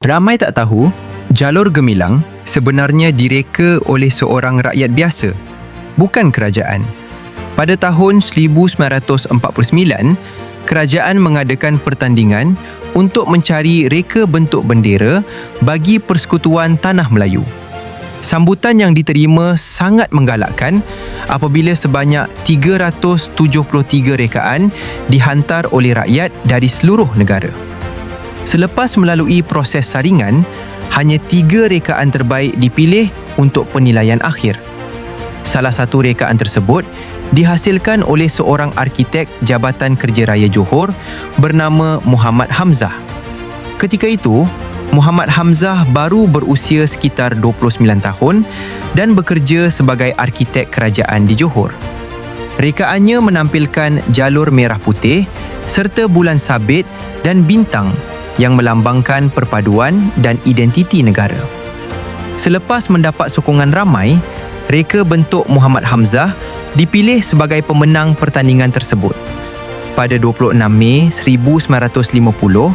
Ramai tak tahu, jalur gemilang sebenarnya direka oleh seorang rakyat biasa, bukan kerajaan. Pada tahun 1949, kerajaan mengadakan pertandingan untuk mencari reka bentuk bendera bagi Persekutuan Tanah Melayu. Sambutan yang diterima sangat menggalakkan apabila sebanyak 373 rekaan dihantar oleh rakyat dari seluruh negara. Selepas melalui proses saringan, hanya 3 rekaan terbaik dipilih untuk penilaian akhir. Salah satu rekaan tersebut dihasilkan oleh seorang arkitek Jabatan Kerja Raya Johor bernama Muhammad Hamzah. Ketika itu, Muhammad Hamzah baru berusia sekitar 29 tahun dan bekerja sebagai arkitek kerajaan di Johor. Rekaannya menampilkan jalur merah putih serta bulan sabit dan bintang yang melambangkan perpaduan dan identiti negara. Selepas mendapat sokongan ramai, reka bentuk Muhammad Hamzah dipilih sebagai pemenang pertandingan tersebut. Pada 26 Mei 1950,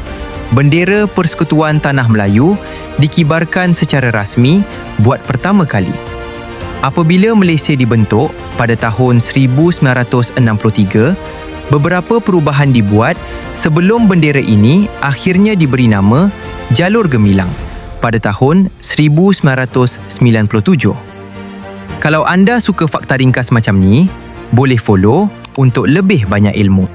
bendera Persekutuan Tanah Melayu dikibarkan secara rasmi buat pertama kali. Apabila Malaysia dibentuk pada tahun 1963, beberapa perubahan dibuat sebelum bendera ini akhirnya diberi nama Jalur Gemilang pada tahun 1997. Kalau anda suka fakta ringkas macam ni, boleh follow untuk lebih banyak ilmu.